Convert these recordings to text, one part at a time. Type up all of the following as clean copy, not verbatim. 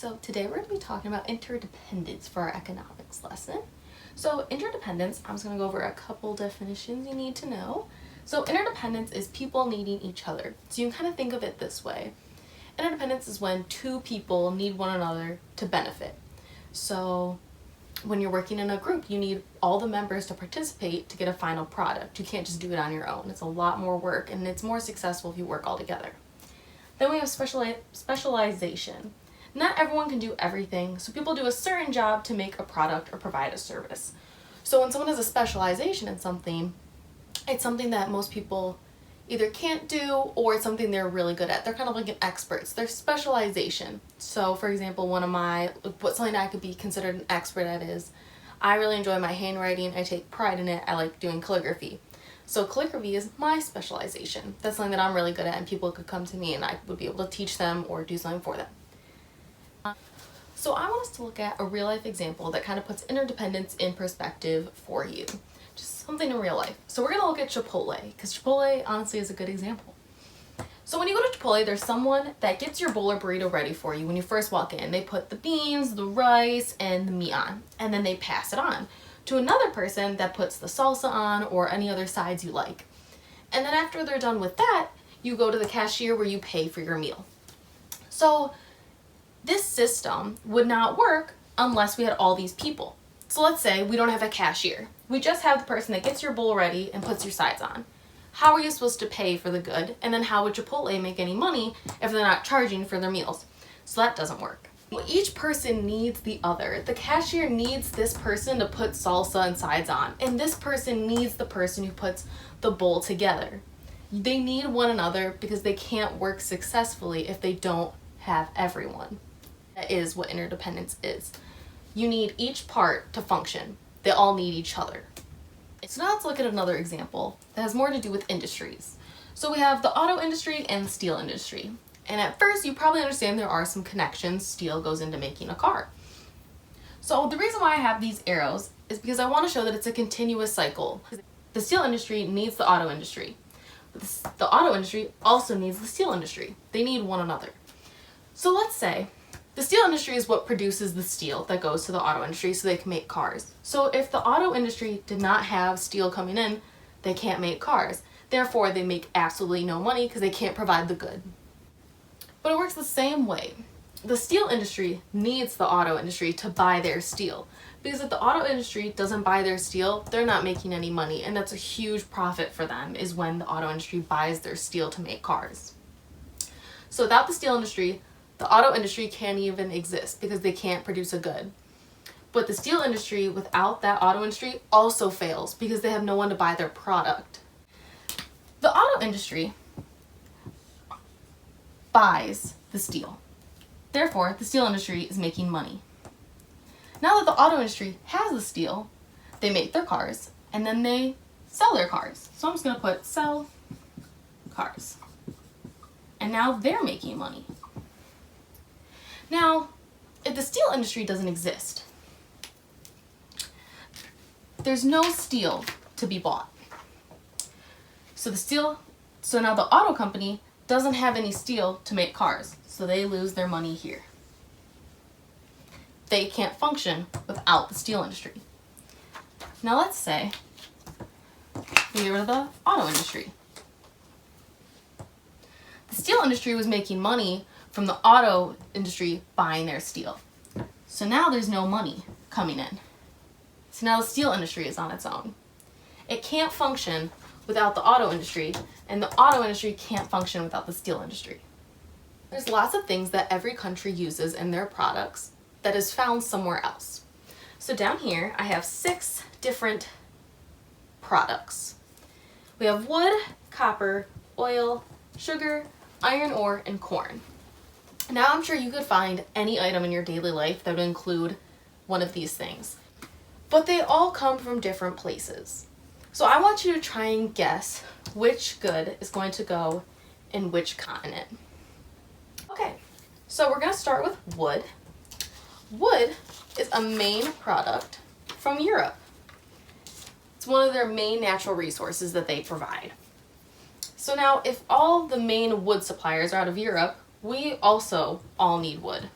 So today we're going to be talking about interdependence for our economics lesson. So interdependence, I'm just going to go over a couple definitions you need to know. So interdependence is people needing each other. So you can kind of think of it this way. Interdependence is when two people need one another to benefit. So when you're working in a group, you need all the members to participate to get a final product. You can't just do it on your own. It's a lot more work and it's more successful if you work all together. Then we have specialization. Not everyone can do everything, so people do a certain job to make a product or provide a service. So when someone has a specialization in something, it's something that most people either can't do or it's something they're really good at. They're kind of like an experts. Their specialization. So for example, something I could be considered an expert at is, I really enjoy my handwriting. I take pride in it. I like doing calligraphy. So calligraphy is my specialization. That's something that I'm really good at and people could come to me and I would be able to teach them or do something for them. So I want us to look at a real life example that kind of puts interdependence in perspective for you. Just something in real life. So we're going to look at Chipotle, because Chipotle honestly is a good example. So when you go to Chipotle, there's someone that gets your bowl or burrito ready for you when you first walk in. They put the beans, the rice, and the meat on, and then they pass it on to another person that puts the salsa on or any other sides you like. And then after they're done with that, you go to the cashier where you pay for your meal. So this system would not work unless we had all these people. So let's say we don't have a cashier. We just have the person that gets your bowl ready and puts your sides on. How are you supposed to pay for the good? And then how would Chipotle make any money if they're not charging for their meals? So that doesn't work. Each person needs the other. The cashier needs this person to put salsa and sides on, and this person needs the person who puts the bowl together. They need one another because they can't work successfully if they don't have everyone. That is what interdependence is. You need each part to function. They all need each other. So now let's look at another example that has more to do with industries. So we have the auto industry and the steel industry. And at first you probably understand there are some connections. Steel goes into making a car. So the reason why I have these arrows is because I want to show that it's a continuous cycle. The steel industry needs the auto industry. The auto industry also needs the steel industry. They need one another. So let's say the steel industry is what produces the steel that goes to the auto industry so they can make cars. So if the auto industry did not have steel coming in, they can't make cars. Therefore, they make absolutely no money because they can't provide the good. But it works the same way. The steel industry needs the auto industry to buy their steel. Because if the auto industry doesn't buy their steel, they're not making any money. And that's a huge profit for them, is when the auto industry buys their steel to make cars. So without the steel industry, the auto industry can't even exist because they can't produce a good. But the steel industry without that auto industry also fails because they have no one to buy their product. The auto industry buys the steel. Therefore, the steel industry is making money. Now that the auto industry has the steel, they make their cars and then they sell their cars. So I'm just going to put sell cars. And now they're making money. Now, if the steel industry doesn't exist, there's no steel to be bought. So now the auto company doesn't have any steel to make cars, so they lose their money here. They can't function without the steel industry. Now let's say we get rid of the auto industry. The steel industry was making money from the auto industry buying their steel. So now there's no money coming in. So now the steel industry is on its own. It can't function without the auto industry, and the auto industry can't function without the steel industry. There's lots of things that every country uses in their products that is found somewhere else. So down here I have 6 different products. We have wood, copper, oil, sugar, iron ore, and corn. Now I'm sure you could find any item in your daily life that would include one of these things. But they all come from different places. So I want you to try and guess which good is going to go in which continent. Okay, so we're going to start with wood. Wood is a main product from Europe. It's one of their main natural resources that they provide. So now if all the main wood suppliers are out of Europe, we also all need wood.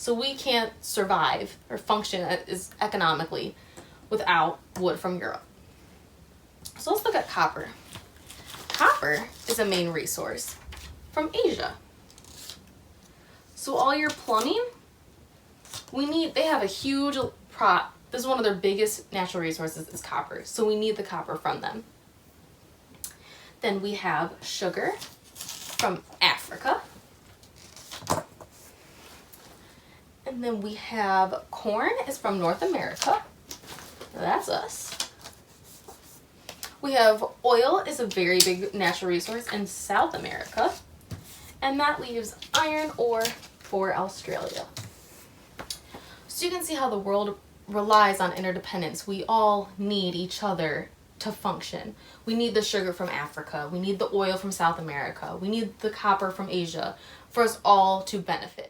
So we can't survive or function as economically without wood from Europe. So let's look at copper. Copper is a main resource from Asia. So all your plumbing, they have a huge this is one of their biggest natural resources is copper. So we need the copper from them. Then we have sugar from Africa. And then we have corn is from North America. That's us. We have oil is a very big natural resource in South America. And that leaves iron ore for Australia. So you can see how the world relies on interdependence. We all need each other to function. We need the sugar from Africa. We need the oil from South America. We need the copper from Asia for us all to benefit.